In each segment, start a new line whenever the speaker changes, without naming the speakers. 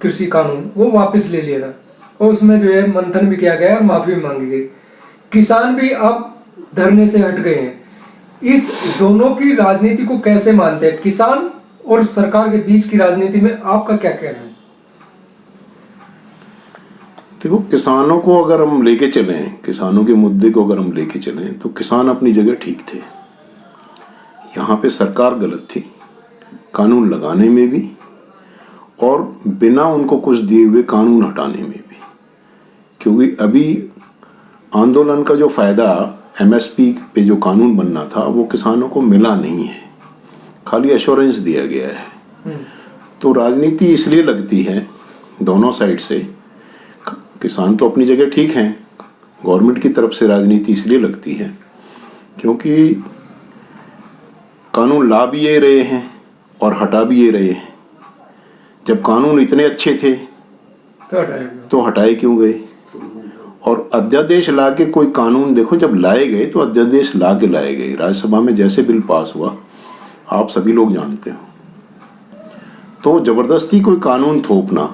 कृषि कानून वो वापस ले लिया था और उसमें जो है मंथन भी किया गया और माफी भी मांगी गई। किसान भी अब धरने से हट गए हैं। इस दोनों की राजनीति को कैसे मानते हैं? किसान और सरकार के बीच की राजनीति में आपका क्या कहना है?
देखो, किसानों को अगर हम लेके चलें, किसानों के मुद्दे को अगर हम लेके चलें, तो किसान अपनी जगह ठीक थे। यहाँ पे सरकार गलत थी, कानून लगाने में भी और बिना उनको कुछ दिए हुए कानून हटाने में भी। क्योंकि अभी आंदोलन का जो फायदा एमएसपी पे जो कानून बनना था वो किसानों को मिला नहीं है, खाली एश्योरेंस दिया गया है। तो राजनीति इसलिए लगती है दोनों साइड से, किसान तो अपनी जगह ठीक हैं, गवर्नमेंट की तरफ से राजनीति इसलिए लगती है क्योंकि कानून ला भी ये रहे हैं और हटा भी ये रहे हैं। जब कानून इतने अच्छे थे तो हटाए क्यों गए? और अध्यादेश ला के कोई कानून, देखो जब लाए गए तो अध्यादेश ला के लाए गए। राज्यसभा में जैसे बिल पास हुआ आप सभी लोग जानते हो, तो जबरदस्ती कोई कानून थोपना,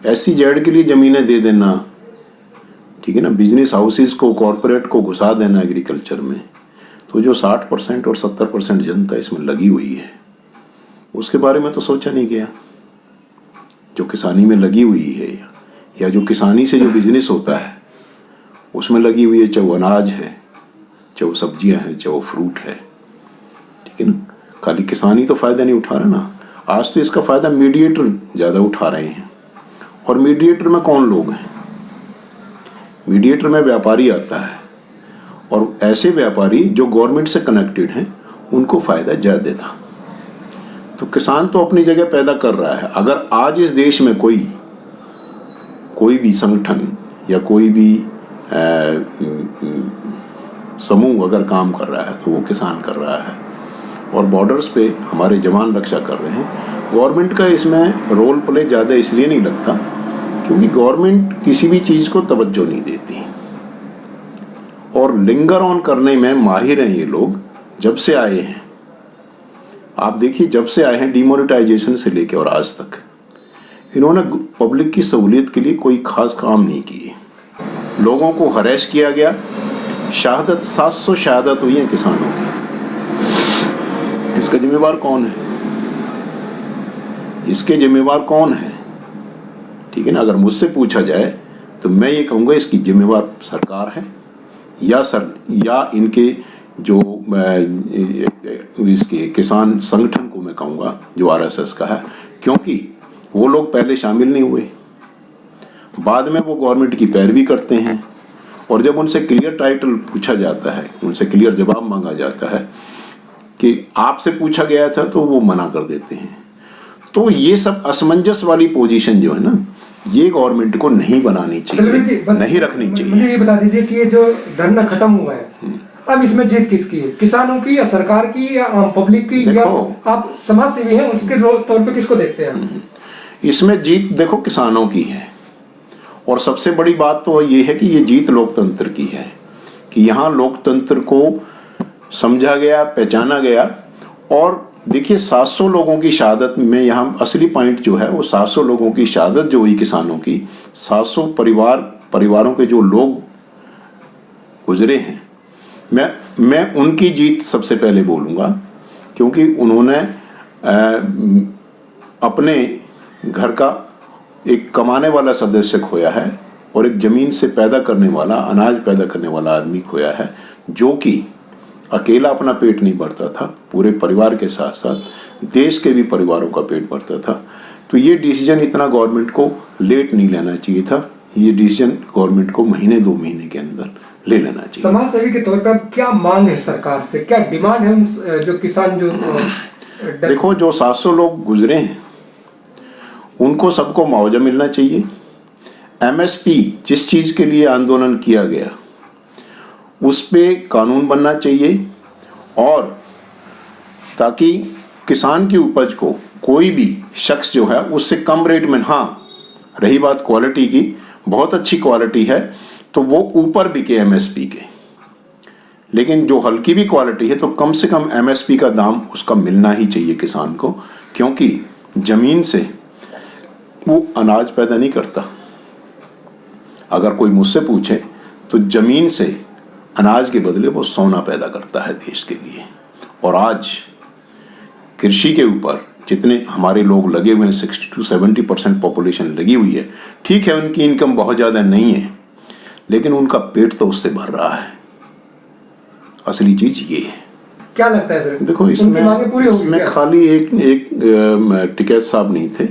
SEZ के लिए जमीनें दे देना, ठीक है ना, बिजनेस हाउसेस को, कॉरपोरेट को घुसा देना एग्रीकल्चर में, तो जो 60% और 70% जनता इसमें लगी हुई है उसके बारे में तो सोचा नहीं गया। जो किसानी में लगी हुई है या जो किसानी से जो बिजनेस होता है उसमें लगी हुई है, चाहे वो अनाज है, चाहे वो सब्जियां हैं, चाहे वो फ्रूट है, ठीक है ना। खाली किसानी तो फायदा नहीं उठा रहा ना, आज तो इसका फायदा मीडिएटर ज़्यादा उठा रहे हैं। और मीडिएटर में कौन लोग हैं? मीडिएटर में व्यापारी आता है और ऐसे व्यापारी जो गवर्नमेंट से कनेक्टेड हैं उनको फायदा ज़्यादा था। तो किसान तो अपनी जगह पैदा कर रहा है। अगर आज इस देश में कोई भी संगठन या कोई भी समूह अगर काम कर रहा है तो वो किसान कर रहा है। और बॉर्डर्स पे हमारे जवान रक्षा कर रहे हैं। गवर्नमेंट का इसमें रोल प्ले ज़्यादा इसलिए नहीं लगता क्योंकि गवर्नमेंट किसी भी चीज़ को तवज्जो नहीं देती और लिंगर ऑन करने में माहिर हैं ये लोग। जब से आए हैं, आप देखिए, जब से आए हैं डिमोनेटाइजेशन से लेकर और आज तक इन्होंने पब्लिक की सहूलियत के लिए कोई खास काम नहीं किए। लोगों को हरेश किया गया। शहादत 700 शहादत हुई है किसानों की। इसका जिम्मेवार कौन है? इसके जिम्मेवार कौन है? ठीक है ना। अगर मुझसे पूछा जाए तो मैं ये कहूँगा इसकी जिम्मेवार सरकार है या इनके जो इसके किसान संगठन को मैं कहूँगा जो RSS का है, क्योंकि वो लोग पहले शामिल नहीं हुए, बाद में वो गवर्नमेंट की पैरवी करते हैं और जब उनसे क्लियर टाइटल पूछा जाता है, उनसे क्लियर जवाब मांगा जाता है कि आपसे पूछा गया था, तो वो मना कर देते हैं। तो ये सब असमंजस वाली पोजीशन जो है ना, ये गवर्नमेंट को नहीं बनानी चाहिए, नहीं रखनी चाहिए।
मुझे ये बता दीजिए कि ये जो धरना खत्म हुआ है, अब इसमें जीत किसकी है? किसानों की या सरकार की या आम पब्लिक की, या आप समाज सेवी हैं उसके तौर पे किसको देखते हैं?
इसमें जीत देखो किसानों की है। और सबसे बड़ी बात तो ये है कि ये जीत लोकतंत्र की है कि यहाँ लोकतंत्र को समझा गया, पहचाना गया। और देखिए 700 लोगों की शहादत में यहाँ असली पॉइंट जो है वो 700 लोगों की शहादत जो हुई किसानों की, 700 परिवारों के जो लोग गुजरे हैं, मैं उनकी जीत सबसे पहले बोलूँगा, क्योंकि उन्होंने अपने घर का एक कमाने वाला सदस्य खोया है और एक ज़मीन से पैदा करने वाला, अनाज पैदा करने वाला आदमी खोया है, जो कि अकेला अपना पेट नहीं भरता था, पूरे परिवार के साथ साथ देश के भी परिवारों का पेट भरता था। तो ये डिसीजन इतना गवर्नमेंट को लेट नहीं लेना चाहिए था। ये डिसीजन गवर्नमेंट को महीने 2 महीने के अंदर ले लेना चाहिए।
समाज सेवी के तौर पर क्या मांग है सरकार से, क्या डिमांड है उन जो किसान जो
देखो, जो 700 लोग गुजरे हैं उनको सबको मुआवजा मिलना चाहिए। MSP जिस चीज़ के लिए आंदोलन किया गया उस पे कानून बनना चाहिए, और ताकि किसान की उपज को कोई भी शख्स जो है उससे कम रेट में, हाँ रही बात क्वालिटी की, बहुत अच्छी क्वालिटी है तो वो ऊपर बिके MSP के, लेकिन जो हल्की भी क्वालिटी है तो कम से कम MSP का दाम उसका मिलना ही चाहिए किसान को। क्योंकि ज़मीन से वो अनाज पैदा नहीं करता। अगर कोई मुझसे पूछे तो जमीन से अनाज के बदले वो सोना पैदा करता है देश के लिए। और आज कृषि के ऊपर जितने हमारे लोग लगे हुए हैं, 60 to 70% पॉपुलेशन लगी हुई है। ठीक है, उनकी इनकम बहुत ज़्यादा नहीं है, लेकिन उनका पेट तो उससे भर रहा है। असली चीज़ ये है।
क्या लगता है सर?
देखो,
उनकी मांगें पूरी होगी
इसमें
क्या?
खाली एक टिकैत साहब नहीं थे,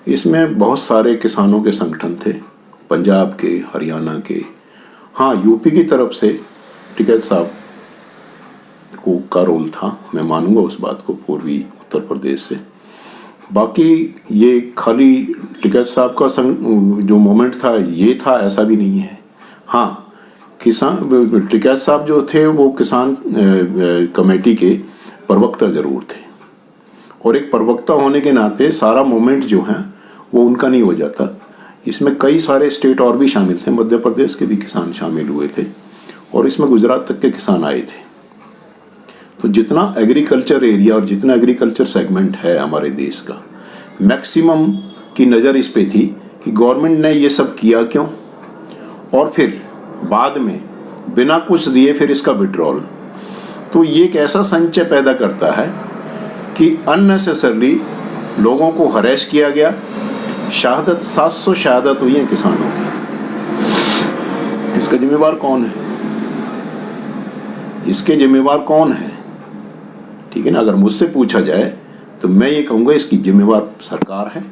इसमें बहुत सारे किसानों के संगठन थे, पंजाब के, हरियाणा के, हाँ यूपी की तरफ से टिकैत साहब का रोल था, मैं मानूंगा उस बात को, पूर्वी उत्तर प्रदेश से। बाकी ये खाली टिकैत साहब का जो मोमेंट था ये था, ऐसा भी नहीं है। हाँ, किसान टिकैत साहब जो थे वो किसान कमेटी के प्रवक्ता जरूर थे, और एक प्रवक्ता होने के नाते सारा मूवमेंट जो है वो उनका नहीं हो जाता। इसमें कई सारे स्टेट और भी शामिल थे, मध्य प्रदेश के भी किसान शामिल हुए थे, और इसमें गुजरात तक के किसान आए थे। तो जितना एग्रीकल्चर एरिया और जितना एग्रीकल्चर सेगमेंट है हमारे देश का, मैक्सिमम की नज़र इस पे थी कि गवर्नमेंट ने ये सब किया क्यों, और फिर बाद में बिना कुछ दिए फिर इसका विड्रॉल। तो ये एक ऐसा संचय पैदा करता है कि अननेसेसरली लोगों को हरेश किया गया। शहादत 700 शहादत हुई है किसानों की। इसका जिम्मेवार कौन है? इसके जिम्मेवार कौन है? ठीक है ना, अगर मुझसे पूछा जाए तो मैं ये कहूँगा इसकी जिम्मेवार सरकार है।